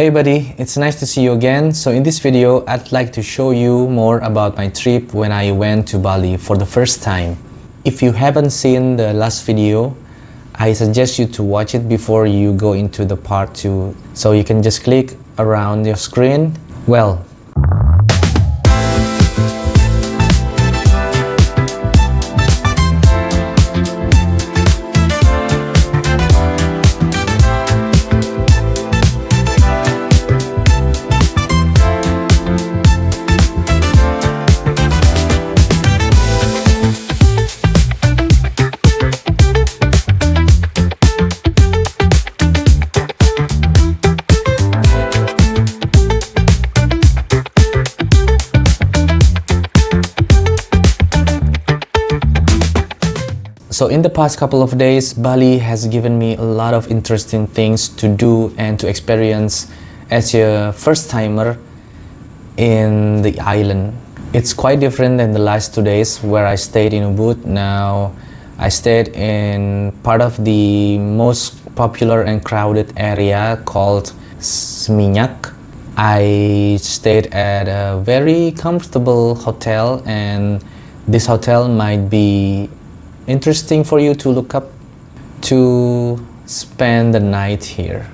Hey buddy, it's nice to see you again. So in this video, I'd like to show you more about my trip when I went to Bali for the first time. If you haven't seen the last video, I suggest you to watch it before you go into the part 2. So you can just click around your screen. Well, so in the past couple of days, Bali has given me a lot of interesting things to do and to experience as a first-timer in the island. It's quite different than the last 2 days where I stayed in Ubud. Now, I stayed in part of the most popular and crowded area called Seminyak. I stayed at a very comfortable hotel, and this hotel might be interesting for you to look up to spend the night here.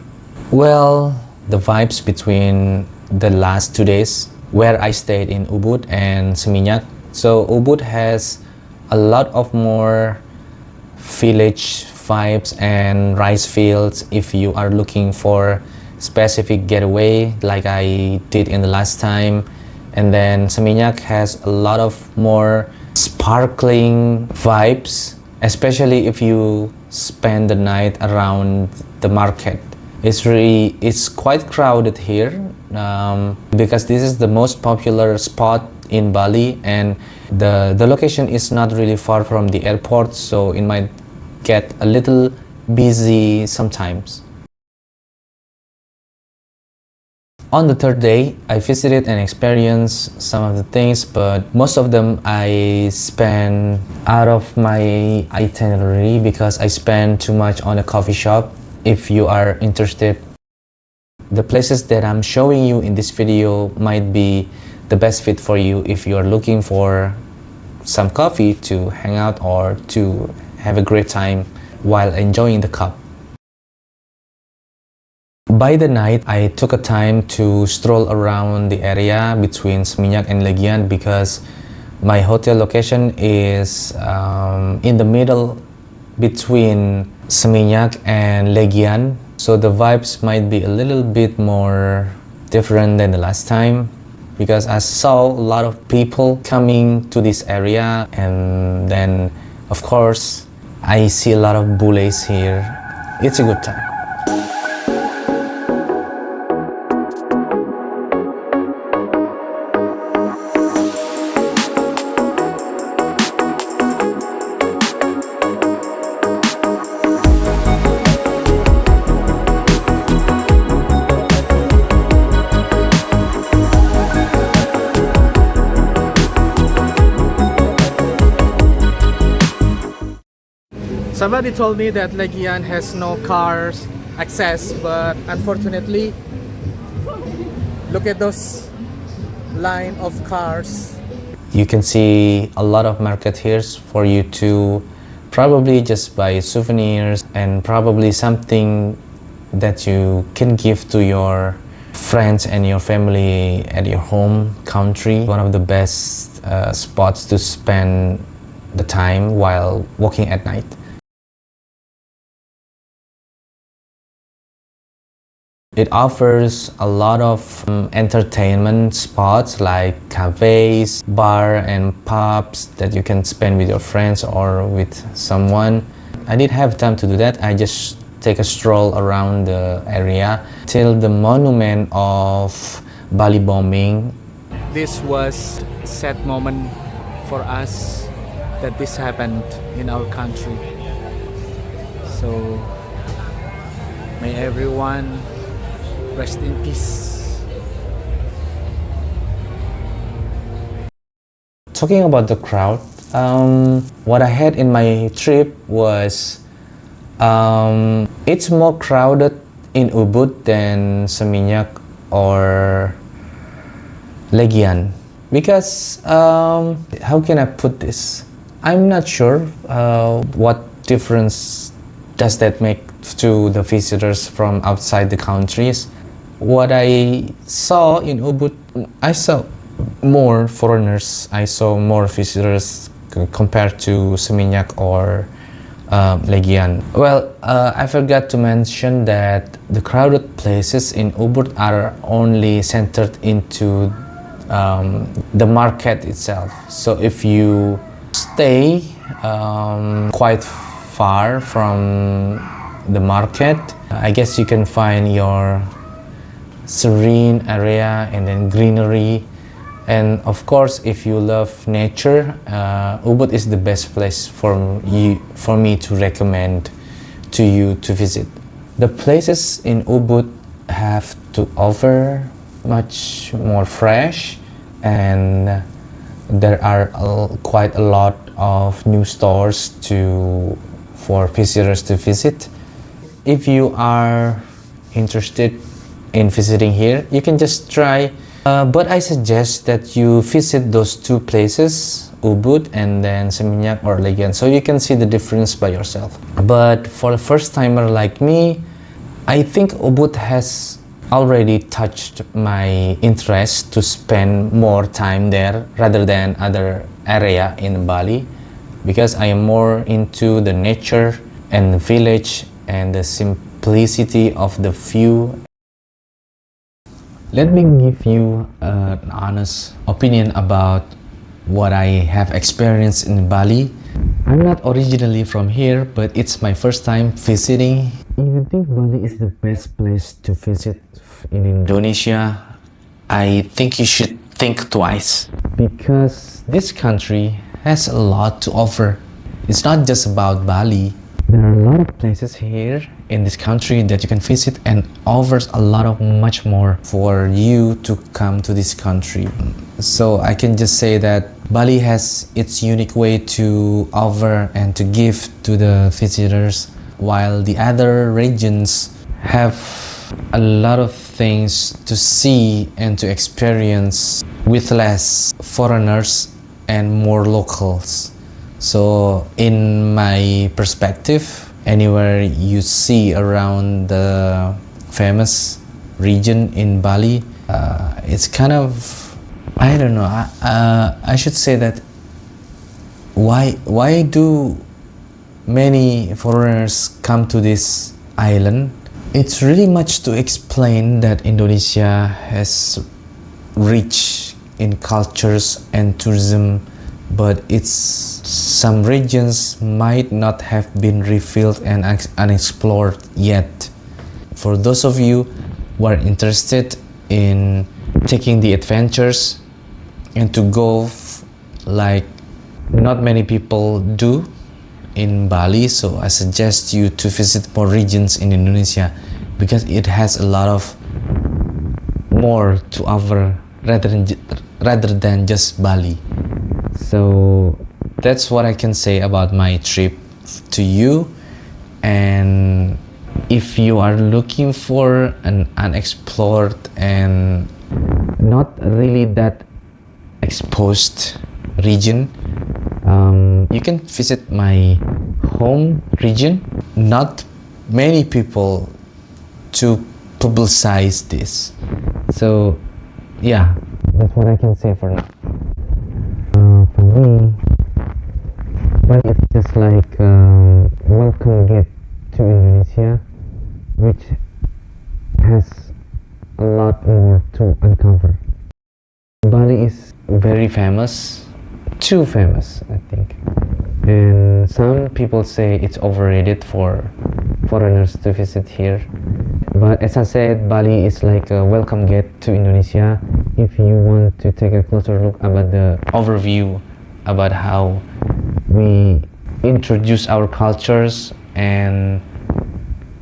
Well, the vibes between the last 2 days where I stayed in Ubud and Seminyak. So Ubud has a lot of more village vibes and rice fields if you are looking for specific getaway like I did in the last time. And then Seminyak has a lot of more sparkling vibes, especially if you spend the night around the market. It's quite crowded here because this is the most popular spot in Bali, and the location is not really far from the airport, so it might get a little busy sometimes. On the third day, I visited and experienced some of the things, but most of them I spent out of my itinerary because I spent too much on a coffee shop. If you are interested, the places that I'm showing you in this video might be the best fit for you if you are looking for some coffee to hang out or to have a great time while enjoying the cup. By the night, I took a time to stroll around the area between Seminyak and Legian because my hotel location is in the middle between Seminyak and Legian. So the vibes might be a little bit more different than the last time because I saw a lot of people coming to this area, and then of course I see a lot of bullets here. It's a good time. Somebody told me that Legian has no cars access, but unfortunately, look at those line of cars. You can see a lot of market here for you to probably just buy souvenirs and probably something that you can give to your friends and your family at your home country. One of the best spots to spend the time while walking at night. It offers a lot of entertainment spots like cafes, bar and pubs that you can spend with your friends or with someone. I didn't have time to do that. I just take a stroll around the area till the monument of Bali bombing. This was a sad moment for us that this happened in our country. So may everyone rest in peace. Talking about the crowd, what I had in my trip was it's more crowded in Ubud than Seminyak or Legian, because how can I put this? I'm not sure what difference does that make to the visitors from outside the countries. What I saw in Ubud, I saw more foreigners, I saw more visitors compared to Seminyak or Legian. Well, I forgot to mention that the crowded places in Ubud are only centered into the market itself. So if you stay quite far from the market, I guess you can find your serene area and then greenery. And of course, if you love nature, Ubud is the best place for me to recommend to you to visit. The places in Ubud have to offer much more fresh, and there are quite a lot of new stores for visitors to visit. If you are interested in visiting here, you can just try. But I suggest that you visit those two places, Ubud and then Seminyak or Legian, so you can see the difference by yourself. But for a first timer like me, I think Ubud has already touched my interest to spend more time there rather than other area in Bali, because I am more into the nature and the village and the simplicity of the view. Let me give you an honest opinion about what I have experienced in Bali. I'm not originally from here, but it's my first time visiting. If you think Bali is the best place to visit in Indonesia, I think you should think twice, because this country has a lot to offer. It's not just about Bali. There are a lot of places here in this country that you can visit and offers a lot of much more for you to come to this country. So I can just say that Bali has its unique way to offer and to give to the visitors, while the other regions have a lot of things to see and to experience with less foreigners and more locals. So in my perspective, anywhere you see around the famous region in Bali, it's kind of, I don't know, I should say that why do many foreigners come to this island? It's really much to explain that Indonesia has rich in cultures and tourism, but some regions might not have been refilled and unexplored yet. For those of you who are interested in taking the adventures and to go like not many people do in Bali, so I suggest you to visit more regions in Indonesia, because it has a lot of more to offer rather than just Bali. So that's what I can say about my trip to you. And if you are looking for an unexplored and not really that exposed region, you can visit my home region. Not many people to publicize this. So yeah, that's what I can say for now. For me, but it's just like welcome gift to Indonesia, which has a lot more to uncover. Bali is very famous, too famous, I think, and some people say it's overrated for foreigners to visit here. But as I said, Bali is like a welcome gift to Indonesia. If you want to take a closer look about the overview about how we introduce our cultures and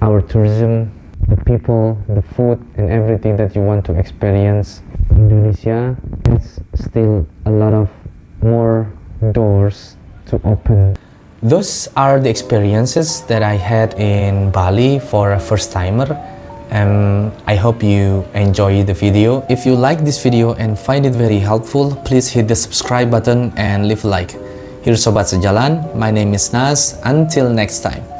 our tourism, the people, the food, and everything that you want to experience, Indonesia has still a lot of more doors to open. Those are the experiences that I had in Bali for a first timer. And I hope you enjoy the video. If you like this video and find it very helpful, please hit the subscribe button and leave a like. Here's Sobat Sejalan, my name is Nas. Until next time.